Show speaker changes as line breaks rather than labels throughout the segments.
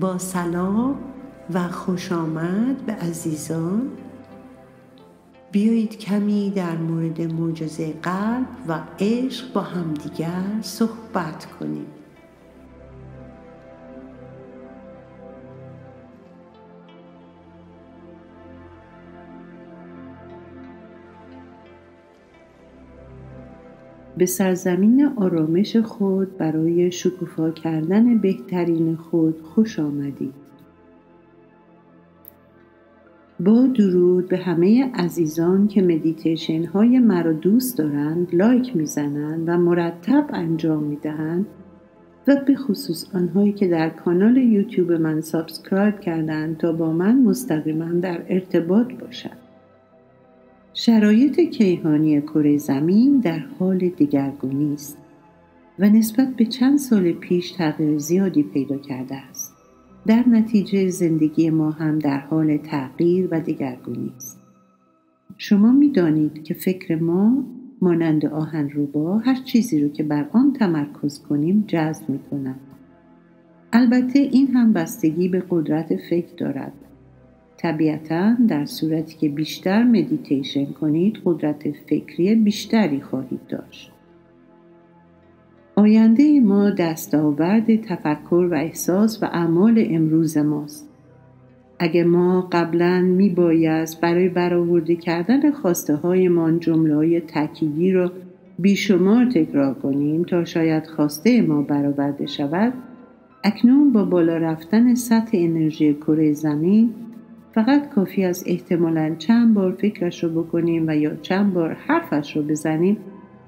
با سلام و خوش آمد به عزیزان. بیایید کمی در مورد معجزه قلب و عشق با همدیگر صحبت کنیم. به سرزمین آرامش خود برای شکوفا کردن بهترین خود خوش آمدید. با درود به همه عزیزان که مدیتیشن های مرا دوست دارند، لایک میزنند و مرتب انجام میدهند و به خصوص آنهایی که در کانال یوتیوب من سابسکرایب کردند تا با من مستقیما در ارتباط باشند. شرایط کیهانی کره زمین در حال دگرگونی است و نسبت به چند سال پیش تغییر زیادی پیدا کرده است. در نتیجه زندگی ما هم در حال تغییر و دگرگونی است. شما می دانید که فکر ما مانند آهنربا هر چیزی رو که بر آن تمرکز کنیم جذب می کند. البته این هم بستگی به قدرت فکر دارد. طبیعتاً در صورتی که بیشتر مدیتیشن کنید قدرت فکری بیشتری خواهید داشت. آینده ما دستاورد تفکر و احساس و اعمال امروز ماست. اگر ما قبلاً میبایست برای برآورده کردن خواسته هایمان جمله‌های تأکیدی را بیشمار تکرار کنیم تا شاید خواسته ما برآورده شود، اکنون با بالا رفتن سطح انرژی کره زمین فقط کافی است احتمالاً چند بار فکرش رو بکنیم و یا چند بار حرفش رو بزنیم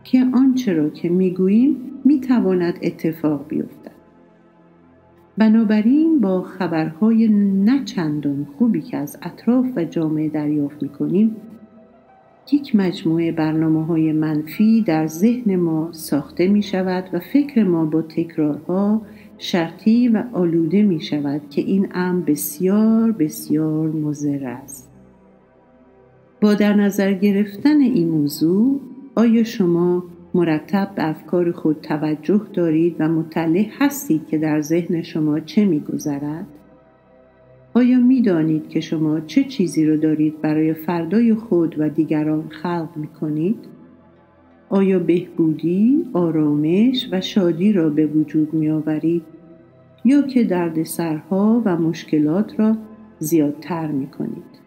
که آنچه را که میگوییم میتواند اتفاق بیفتد. بنابراین با خبرهای نه چندان خوبی که از اطراف و جامعه دریافت میکنیم، یک مجموعه برنامه‌های منفی در ذهن ما ساخته میشود و فکر ما با تکرارها شرطی و آلوده می شود که این امر بسیار بسیار مضر است. با در نظر گرفتن این موضوع، آیا شما مرتب به افکار خود توجه دارید و مطلع هستید که در ذهن شما چه می گذرد؟ آیا می دانید که شما چه چیزی را دارید برای فردای خود و دیگران خلق می کنید؟ آیا بهبودی، آرامش و شادی را به وجود می آورید یا که دردسرها و مشکلات را زیادتر می کنید؟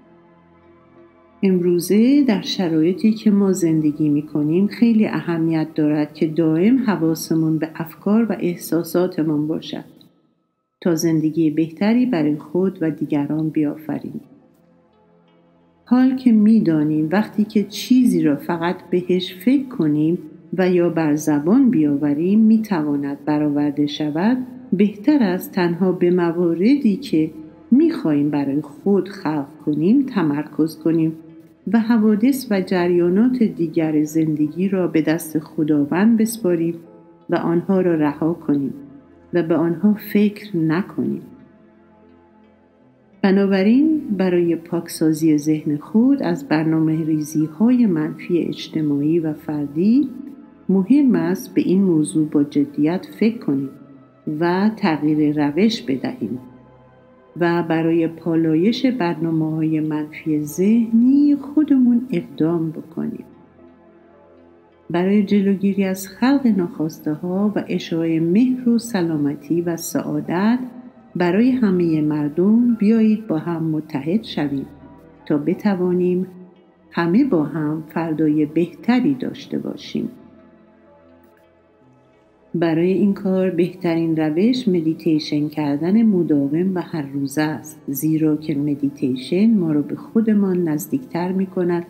امروزه در شرایطی که ما زندگی می کنیم خیلی اهمیت دارد که دائم حواسمون به افکار و احساساتمون باشد تا زندگی بهتری برای خود و دیگران بیافریم. حال که می دانیم وقتی که چیزی را فقط بهش فکر کنیم و یا بر زبان بیاوریم می تواند برآورده شود، بهتر است تنها به مواردی که می خواهیم برای خود خلق کنیم تمرکز کنیم و حوادث و جریانات دیگر زندگی را به دست خداوند بسپاریم و آنها را رها کنیم و به آنها فکر نکنیم. بنابراین برای پاکسازی ذهن خود از برنامه‌ریزی‌های منفی اجتماعی و فردی مهم است به این موضوع با جدیت فکر کنیم و تغییر روش بدهیم و برای پالایش برنامه‌های منفی ذهنی خودمون اقدام بکنیم. برای جلوگیری از خلق ناخواسته ها و اشاعه مهر و سلامتی و سعادت برای همه مردم بیایید با هم متحد شویم تا بتوانیم همه با هم فردای بهتری داشته باشیم. برای این کار بهترین روش مدیتیشن کردن مداوم و هر روزه است، زیرا که مدیتیشن ما را به خودمان نزدیکتر می کند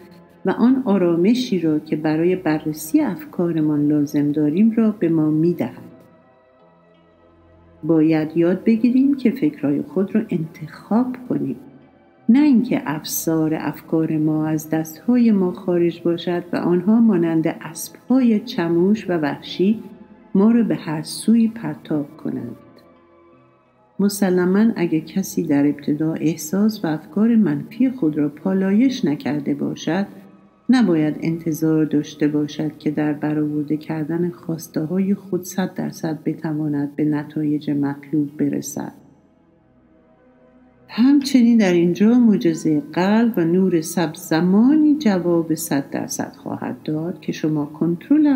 و آن آرامشی را که برای بررسی افکارمان لازم داریم را به ما می دهد. باید یاد بگیریم که فکرهای خود را انتخاب کنیم، نه اینکه افسار افکار ما از دستهای ما خارج باشد و آنها مانند اسبهای چموش و وحشی ما را به هر سوی پرتاب کنند. مسلماً اگر کسی در ابتدا احساس و افکار منفی خود را پالایش نکرده باشد، نباید انتظار داشته باشد که در برآورده کردن خواسته‌های خود 100% بتواند به نتایج مطلوب برسد. همچنین در اینجا معجزه قلب و نور سبز زمانی جواب 100% خواهد داد که شما کنترل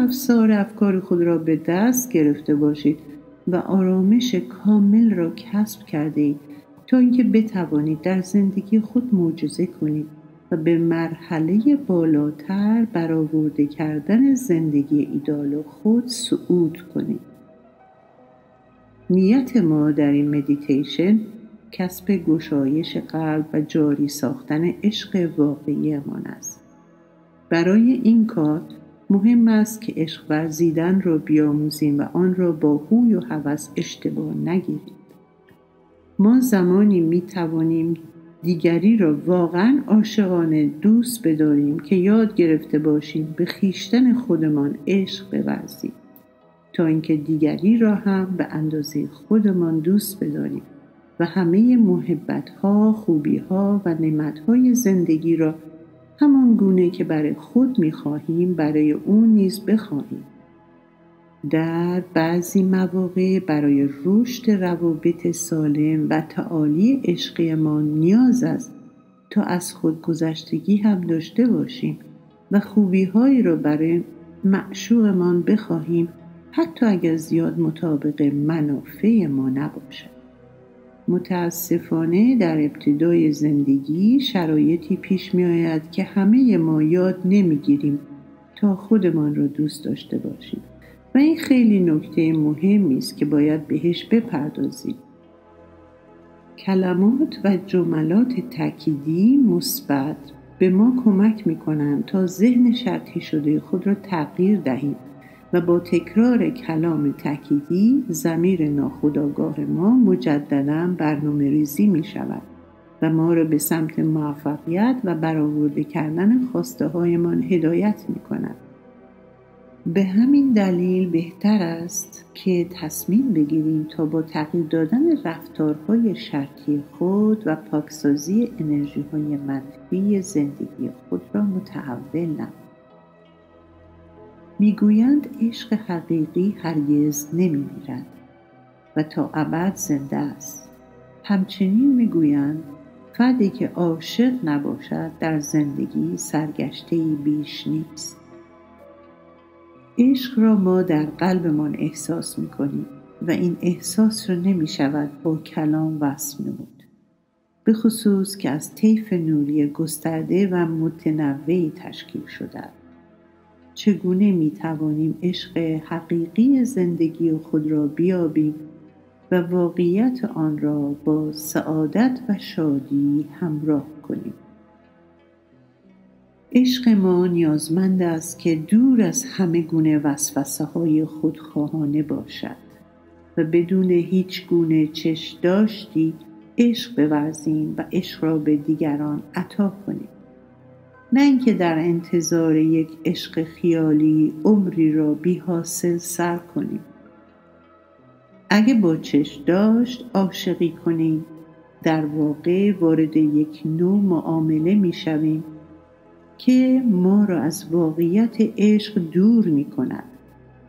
افکار خود را به دست گرفته باشید و آرامش کامل را کسب کرده اید تا اینکه بتوانید در زندگی خود معجزه کنید و به مرحله بالاتر برآورده کردن زندگی ایدئال خود صعود کنید. نیت ما در این مدیتیشن کسب گشایش قلب و جاری ساختن عشق واقعیمان است. برای این کار مهم است که عشق ورزیدن را بیاموزیم و آن را با هوی و هوس اشتباه نگیریم. ما زمانی می توانیم دیگری را واقعا عاشقانه دوست بداریم که یاد گرفته باشیم به خویشتن خودمان عشق بورزیم تا اینکه دیگری را هم به اندازه خودمان دوست بداریم و همه محبت‌ها، خوبی‌ها و نعمت‌های زندگی را همان گونه که برای خود می‌خواهیم برای او نیز بخواهیم. در بعضی مواقع برای رشد روابط سالم و تعالی عشقیمان نیاز است تا از خودگذشتگی هم داشته باشیم و خوبی‌هایی را برای معشوقمان بخواهیم حتی اگر زیاد مطابق منافع ما نباشد. متاسفانه در ابتدای زندگی شرایطی پیش می آید که همه ما یاد نمیگیریم تا خودمان را دوست داشته باشیم و این خیلی نکته مهمی است که باید بهش بپردازیم. کلمات و جملات تأکیدی مثبت به ما کمک می کنند تا ذهن شرطی شده خود را تغییر دهیم و با تکرار کلام تأکیدی ضمیر ناخودآگاه ما مجددا برنامه ریزی می شود و ما را به سمت موفقیت و برآورده کردن خواسته هایمان هدایت می کند. به همین دلیل بهتر است که تصمیم بگیریم تا با تغییر دادن رفتارهای شرطی خود و پاکسازی انرژی های منفی زندگی خود را متحول نماییم. میگویند عشق حقیقی هرگز نمیمیرد و تا ابد زنده است. همچنین میگویند فردی که عاشق نباشد در زندگی سرگشته‌ای بیش نیست. عشق را ما در قلبمان احساس میکنیم و این احساس را نمیشود با کلام وصف نمود، به خصوص که از طیف نوری گسترده و متنوعی تشکیل شده است. چگونه می توانیم عشق حقیقی زندگی خود را بیابیم و واقعیت آن را با سعادت و شادی همراه کنیم؟ عشق ما نیازمند است که دور از همه گونه وسوسه های خودخواهانه باشد و بدون هیچ گونه چشم داشتی عشق بورزیم و عشق را به دیگران عطا کنیم، نه اینکه در انتظار یک عشق خیالی عمری را بی حاصل سر کنیم. اگه با چشم داشت عاشقی کنیم، در واقع وارد یک نوع معامله می شویم که ما را از واقعیت عشق دور می کند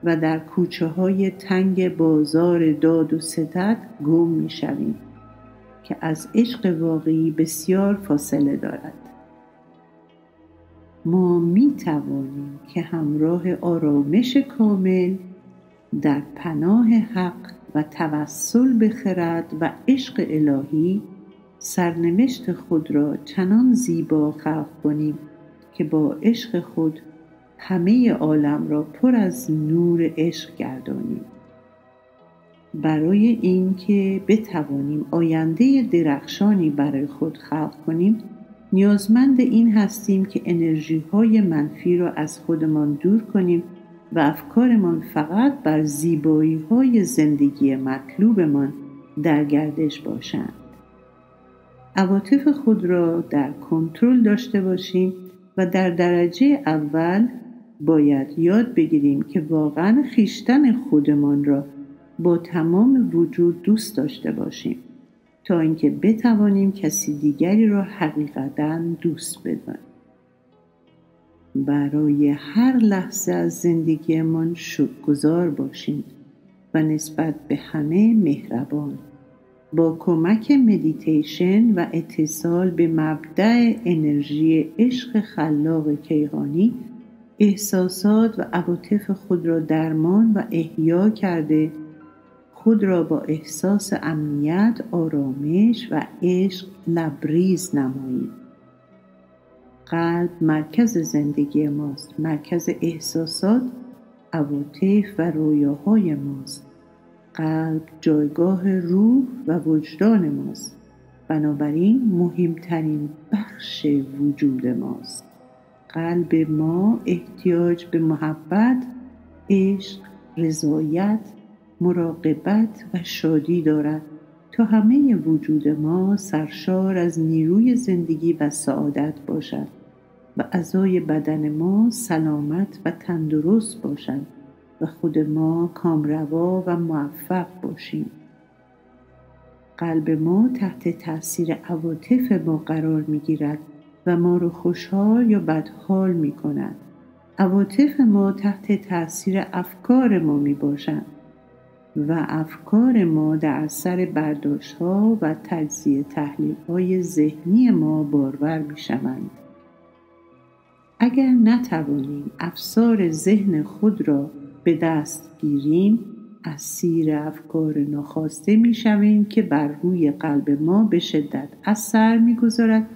و در کوچه های تنگ بازار داد و ستد گم می شویم که از عشق واقعی بسیار فاصله دارد. ما می توانیم که همراه آرامش کامل در پناه حق و توسل به خرد و عشق الهی سرنوشت خود را چنان زیبا خلق کنیم که با عشق خود همه عالم را پر از نور عشق گردانیم. برای اینکه بتوانیم آینده درخشانی برای خود خلق کنیم، نیازمند این هستیم که انرژی های منفی را از خودمان دور کنیم و افکارمان فقط بر زیبایی های زندگی مطلوبمان در گردش باشند. عواطف خود را در کنترل داشته باشیم و در درجه اول باید یاد بگیریم که واقعا خویشتن خودمان را با تمام وجود دوست داشته باشیم تا اینکه بتوانیم کسی دیگری را حقیقتاً دوست بداریم. برای هر لحظه از زندگیمان شکرگزار باشیم و نسبت به همه مهربان با کمک مدیتیشن و اتصال به مبدأ انرژی عشق خلاق کیهانی احساسات و عواطف خود را درمان و احیا کرده خود را با احساس امنیت، آرامش و عشق لبریز نمایید. قلب مرکز زندگی ماست، مرکز احساسات، عواطف و رویاهای ماست. قلب جایگاه روح و وجدان ماست، بنابراین مهمترین بخش وجود ماست. قلب ما احتیاج به محبت، عشق، رضایت، مراقبت و شادی دارد تا همه وجود ما سرشار از نیروی زندگی و سعادت باشد و اعضای بدن ما سلامت و تندرست باشند و خود ما کامروا و موفق باشیم. قلب ما تحت تأثیر عواطف ما قرار می گیرد و ما رو خوشحال یا بدحال می کند. عواطف ما تحت تأثیر افکار ما می باشند و افکار ما در اثر برداشت‌ها و تجزیه تحلیل‌های ذهنی ما بارور می شوند. اگر نتوانیم افسار ذهن خود را به دست گیریم، اسیر افکار ناخواسته می شویم که بر روی قلب ما به شدت اثر می گذارد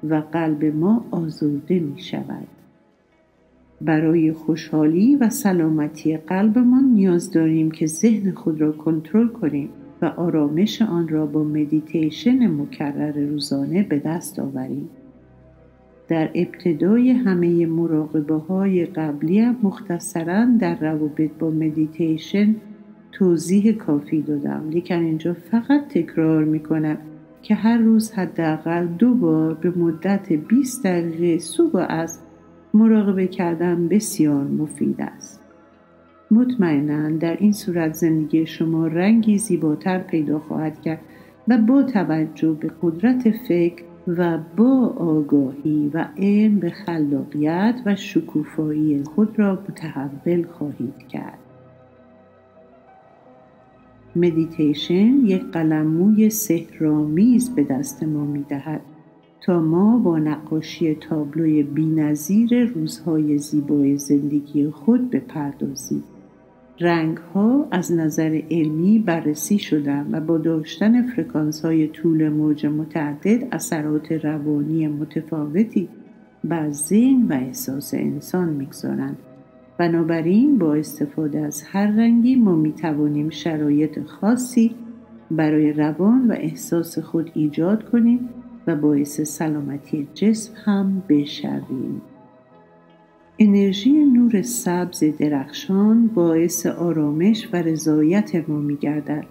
و قلب ما آزرده می شود. برای خوشحالی و سلامتی قلبمان نیاز داریم که ذهن خود را کنترل کنیم و آرامش آن را با مدیتیشن مکرر روزانه به دست آوریم. در ابتدای همه مراقبه‌های قبلی هم مختصراً در روابط با مدیتیشن توضیح کافی دادم، لیکن اینجا فقط تکرار می‌کنم که هر روز حداقل 2 بار به مدت 20 دقیقه صبح و عصر مراقبه کردن بسیار مفید است. مطمئناً در این صورت زندگی شما رنگی زیباتر پیدا خواهد کرد و با توجه به قدرت فکر و با آگاهی و علم به خلاقیت و شکوفایی خود را متحول خواهید کرد. مدیتیشن یک قلمموی سحرآمیز به دست ما می‌دهد تا ما با نقاشی تابلوی بی‌نظیر روزهای زیبای زندگی خود بپردازیم. رنگ‌ها از نظر علمی بررسی شدند و با داشتن فرکانس‌های طول موج متعدد اثرات روانی متفاوتی بر ذهن و احساس انسان می‌گذارند. بنابراین با استفاده از هر رنگی ما می‌توانیم شرایط خاصی برای روان و احساس خود ایجاد کنیم و باعث سلامتی جسم هم بشویم. انرژی نور سبز درخشان باعث آرامش و رضایت ما می‌گردد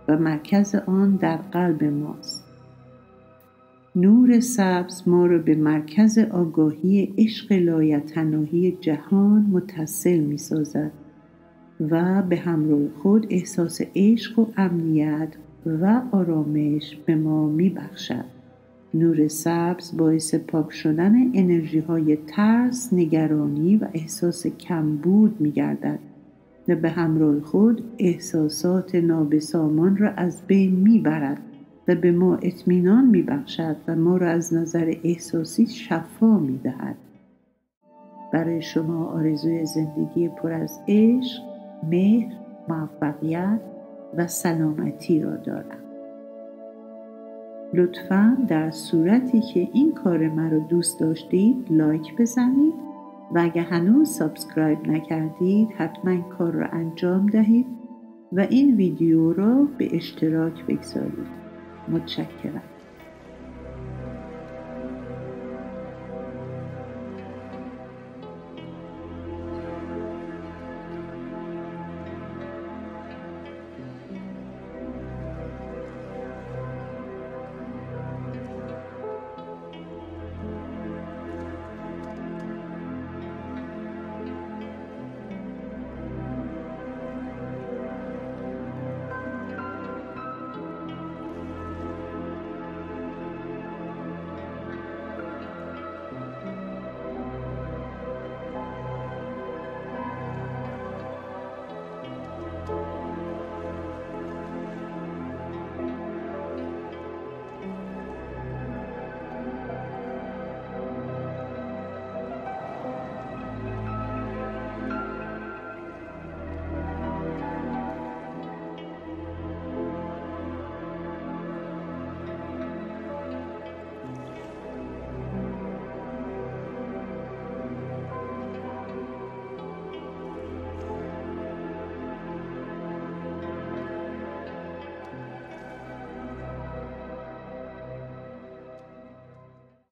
و مرکز آن در قلب ماست. نور سبز ما را به مرکز آگاهی عشق لایتناهی جهان متصل می‌سازد و به همراه خود احساس عشق و امنیت و آرامش به ما می‌بخشد. نور سبز باعث پاک شدن انرژی‌های ترس، نگرانی و احساس کمبود می‌گردد و به همراه خود احساسات نابسامان را از بین می‌برد و به ما اطمینان می‌بخشد و ما را از نظر احساسی شفا می‌دهد. برای شما آرزوی زندگی پر از عشق، مهر، موفقیت و سلامتی را دارم. لطفاً در صورتی که این کار مرا دوست داشتید لایک بزنید و اگر هنوز سابسکرایب نکردید حتما این کار را انجام دهید و این ویدیو را به اشتراک بگذارید. متشکرم.